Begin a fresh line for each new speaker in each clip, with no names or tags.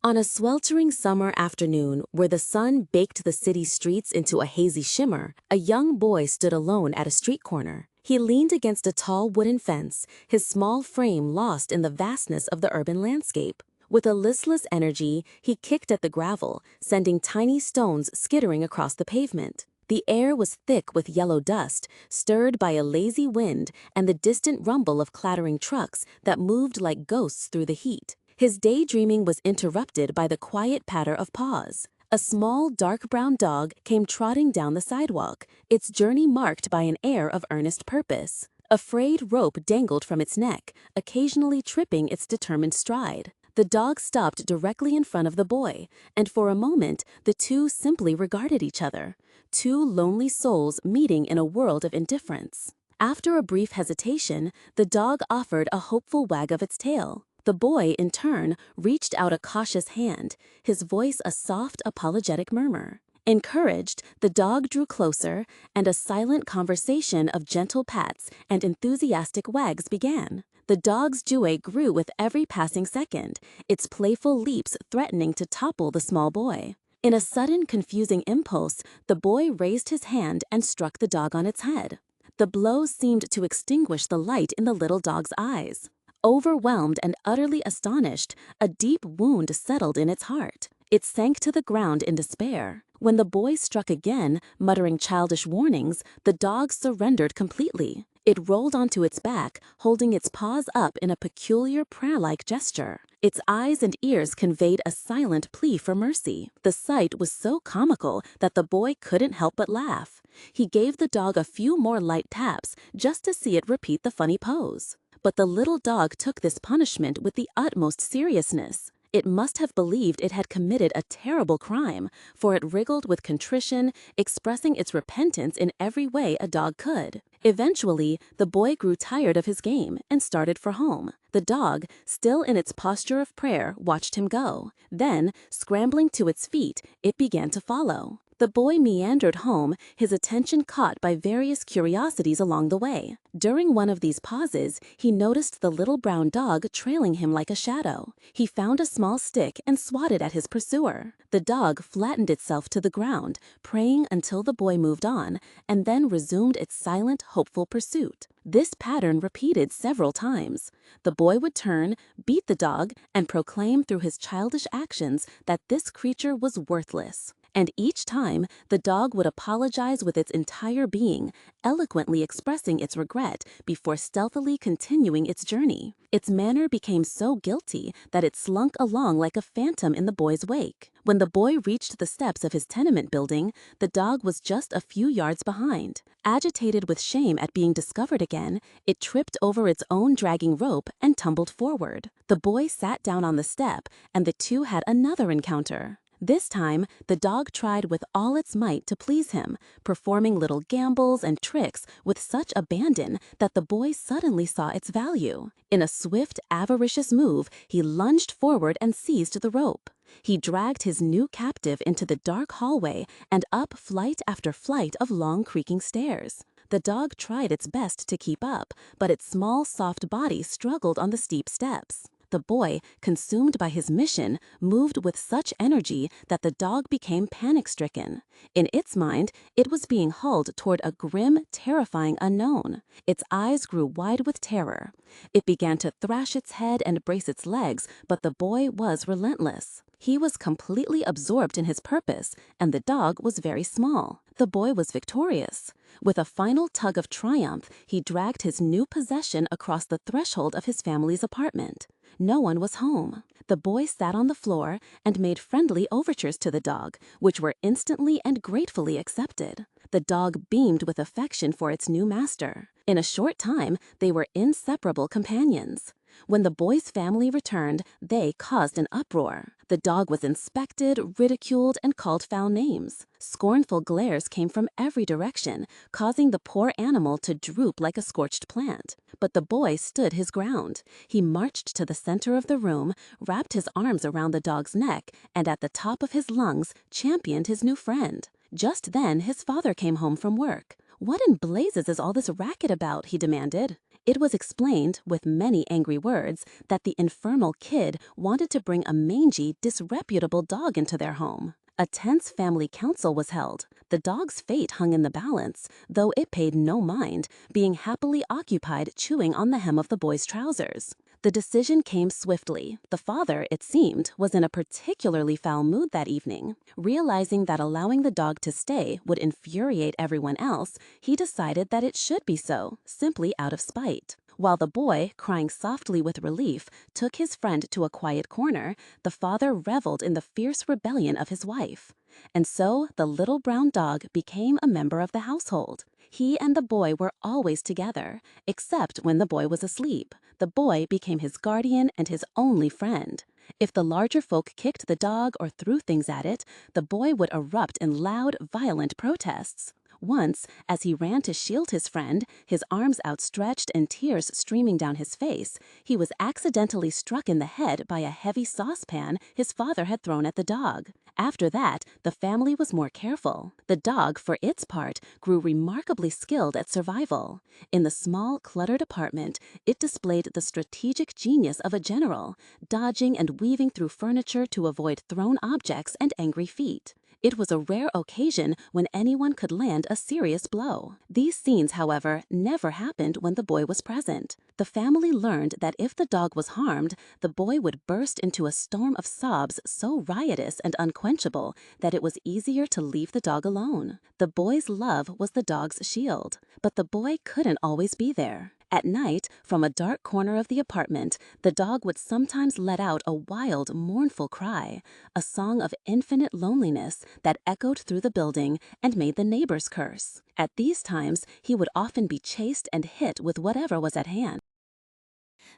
On a sweltering summer afternoon where the sun baked the city streets into a hazy shimmer, a young boy stood alone at a street corner. He leaned against a tall wooden fence, his small frame lost in the vastness of the urban landscape. With a listless energy, he kicked at the gravel, sending tiny stones skittering across the pavement. The air was thick with yellow dust, stirred by a lazy wind and the distant rumble of clattering trucks that moved like ghosts through the heat. His daydreaming was interrupted by the quiet patter of paws. A small, dark brown dog came trotting down the sidewalk, its journey marked by an air of earnest purpose. A frayed rope dangled from its neck, occasionally tripping its determined stride. The dog stopped directly in front of the boy, and for a moment the two simply regarded each other, two lonely souls meeting in a world of indifference. After a brief hesitation, the dog offered a hopeful wag of its tail. The boy, in turn, reached out a cautious hand, his voice a soft, apologetic murmur. Encouraged, the dog drew closer, and a silent conversation of gentle pats and enthusiastic wags began. The dog's joy grew with every passing second, its playful leaps threatening to topple the small boy. In a sudden, confusing impulse, the boy raised his hand and struck the dog on its head. The blow seemed to extinguish the light in the little dog's eyes. Overwhelmed and utterly astonished, a deep wound settled in its heart. It sank to the ground in despair. When the boy struck again, muttering childish warnings, the dog surrendered completely. It rolled onto its back, holding its paws up in a peculiar prayer-like gesture. Its eyes and ears conveyed a silent plea for mercy. The sight was so comical that the boy couldn't help but laugh. He gave the dog a few more light taps just to see it repeat the funny pose. But the little dog took this punishment with the utmost seriousness. It must have believed it had committed a terrible crime, for it wriggled with contrition, expressing its repentance in every way a dog could. Eventually, the boy grew tired of his game and started for home. The dog, still in its posture of prayer, watched him go. Then, scrambling to its feet, it began to follow. The boy meandered home, his attention caught by various curiosities along the way. During one of these pauses, he noticed the little brown dog trailing him like a shadow. He found a small stick and swatted at his pursuer. The dog flattened itself to the ground, praying until the boy moved on, and then resumed its silent, hopeful pursuit. This pattern repeated several times. The boy would turn, beat the dog, and proclaim through his childish actions that this creature was worthless. And each time, the dog would apologize with its entire being, eloquently expressing its regret before stealthily continuing its journey. Its manner became so guilty that it slunk along like a phantom in the boy's wake. When the boy reached the steps of his tenement building, the dog was just a few yards behind. Agitated with shame at being discovered again, it tripped over its own dragging rope and tumbled forward. The boy sat down on the step, and the two had another encounter. This time, the dog tried with all its might to please him, performing little gambols and tricks with such abandon that the boy suddenly saw its value. In a swift, avaricious move, he lunged forward and seized the rope. He dragged his new captive into the dark hallway and up flight after flight of long, creaking stairs. The dog tried its best to keep up, but its small, soft body struggled on the steep steps. The boy, consumed by his mission, moved with such energy that the dog became panic-stricken. In its mind, it was being hauled toward a grim, terrifying unknown. Its eyes grew wide with terror. It began to thrash its head and brace its legs, but the boy was relentless. He was completely absorbed in his purpose, and the dog was very small. The boy was victorious. With a final tug of triumph, he dragged his new possession across the threshold of his family's apartment. No one was home. The boy sat on the floor and made friendly overtures to the dog, which were instantly and gratefully accepted. The dog beamed with affection for its new master. In a short time, they were inseparable companions. When the boy's family returned, they caused an uproar. The dog was inspected, ridiculed, and called foul names. Scornful glares came from every direction, causing the poor animal to droop like a scorched plant. But the boy stood his ground. He marched to the center of the room, wrapped his arms around the dog's neck, and at the top of his lungs championed his new friend. Just then, his father came home from work. "What in blazes is all this racket about?" he demanded. It was explained, with many angry words, that the infernal kid wanted to bring a mangy, disreputable dog into their home. A tense family council was held. The dog's fate hung in the balance, though it paid no mind, being happily occupied chewing on the hem of the boy's trousers. The decision came swiftly. The father, it seemed, was in a particularly foul mood that evening. Realizing that allowing the dog to stay would infuriate everyone else, he decided that it should be so, simply out of spite. While the boy, crying softly with relief, took his friend to a quiet corner, the father reveled in the fierce rebellion of his wife. And so the little brown dog became a member of the household. He and the boy were always together, except when the boy was asleep. The boy became his guardian and his only friend. If the larger folk kicked the dog or threw things at it, the boy would erupt in loud, violent protests. Once, as he ran to shield his friend, his arms outstretched and tears streaming down his face, he was accidentally struck in the head by a heavy saucepan his father had thrown at the dog. After that, the family was more careful. The dog, for its part, grew remarkably skilled at survival. In the small, cluttered apartment, it displayed the strategic genius of a general, dodging and weaving through furniture to avoid thrown objects and angry feet. It was a rare occasion when anyone could land a serious blow. These scenes, however, never happened when the boy was present. The family learned that if the dog was harmed, the boy would burst into a storm of sobs so riotous and unquenchable that it was easier to leave the dog alone. The boy's love was the dog's shield, but the boy couldn't always be there. At night, from a dark corner of the apartment, the dog would sometimes let out a wild, mournful cry, a song of infinite loneliness that echoed through the building and made the neighbors curse. At these times, he would often be chased and hit with whatever was at hand.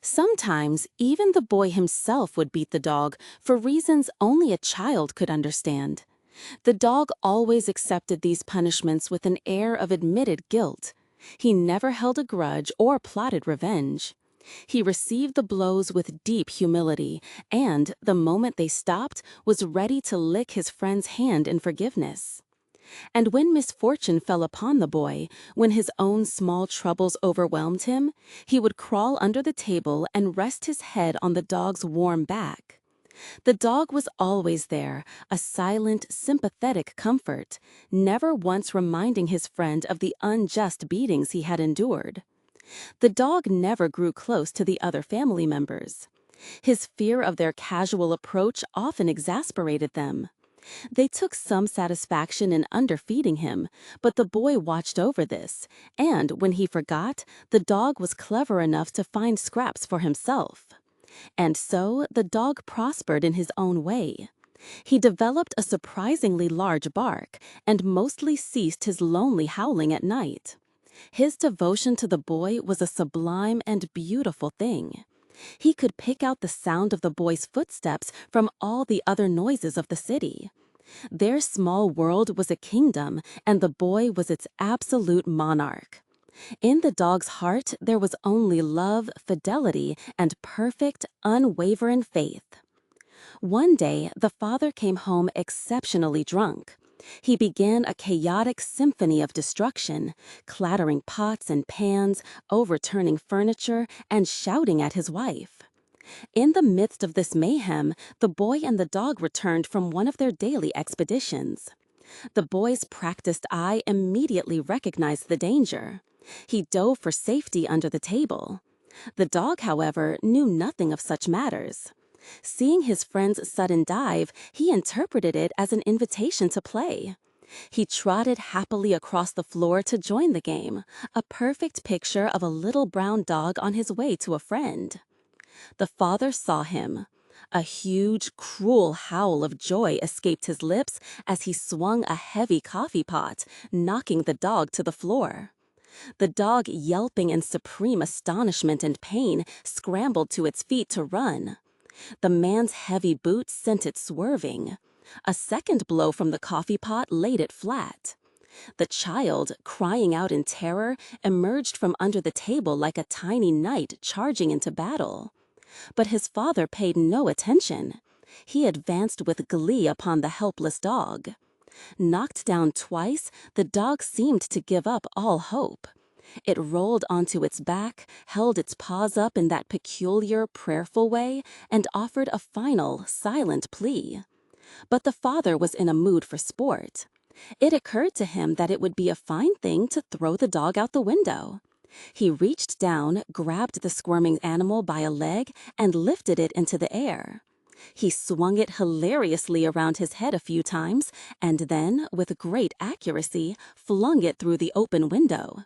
Sometimes, even the boy himself would beat the dog for reasons only a child could understand. The dog always accepted these punishments with an air of admitted guilt. He never held a grudge or plotted revenge. He received the blows with deep humility and, the moment they stopped, was ready to lick his friend's hand in forgiveness. And when misfortune fell upon the boy, when his own small troubles overwhelmed him, he would crawl under the table and rest his head on the dog's warm back. The dog was always there, a silent, sympathetic comfort, never once reminding his friend of the unjust beatings he had endured. The dog never grew close to the other family members. His fear of their casual approach often exasperated them. They took some satisfaction in underfeeding him, but the boy watched over this, and when he forgot, the dog was clever enough to find scraps for himself. And so the dog prospered in his own way. He developed a surprisingly large bark and mostly ceased his lonely howling at night. His devotion to the boy was a sublime and beautiful thing. He could pick out the sound of the boy's footsteps from all the other noises of the city. Their small world was a kingdom, and the boy was its absolute monarch. In the dog's heart, there was only love, fidelity, and perfect, unwavering faith. One day, the father came home exceptionally drunk. He began a chaotic symphony of destruction, clattering pots and pans, overturning furniture, and shouting at his wife. In the midst of this mayhem, the boy and the dog returned from one of their daily expeditions. The boy's practiced eye immediately recognized the danger. He dove for safety under the table. The dog, however, knew nothing of such matters. Seeing his friend's sudden dive, he interpreted it as an invitation to play. He trotted happily across the floor to join the game, a perfect picture of a little brown dog on his way to a friend. The father saw him. A huge, cruel howl of joy escaped his lips as he swung a heavy coffee pot, knocking the dog to the floor. The dog, yelping in supreme astonishment and pain, scrambled to its feet to run. The man's heavy boot sent it swerving. A second blow from the coffee pot laid it flat. The child, crying out in terror, emerged from under the table like a tiny knight charging into battle. But his father paid no attention. He advanced with glee upon the helpless dog. Knocked down twice, the dog seemed to give up all hope. It rolled onto its back, held its paws up in that peculiar, prayerful way, and offered a final, silent plea. But the father was in a mood for sport. It occurred to him that it would be a fine thing to throw the dog out the window. He reached down, grabbed the squirming animal by a leg, and lifted it into the air. He swung it hilariously around his head a few times, and then, with great accuracy, flung it through the open window.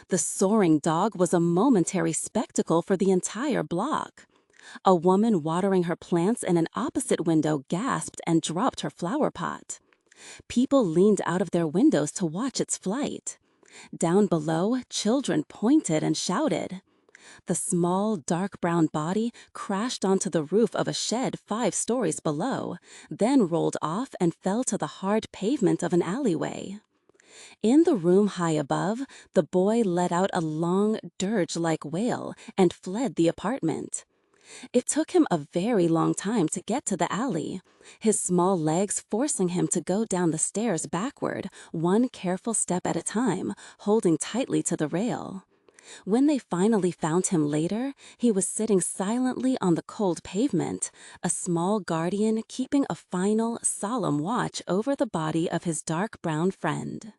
The soaring dog was a momentary spectacle for the entire block. A woman watering her plants in an opposite window gasped and dropped her flower pot. People leaned out of their windows to watch its flight. Down below, children pointed and shouted. The small, dark brown body crashed onto the roof of a shed 5 stories below, then rolled off and fell to the hard pavement of an alleyway. In the room high above, the boy let out a long, dirge-like wail and fled the apartment. It took him a very long time to get to the alley, his small legs forcing him to go down the stairs backward, one careful step at a time, holding tightly to the rail. When they finally found him later, he was sitting silently on the cold pavement, a small guardian keeping a final, solemn watch over the body of his dark brown friend.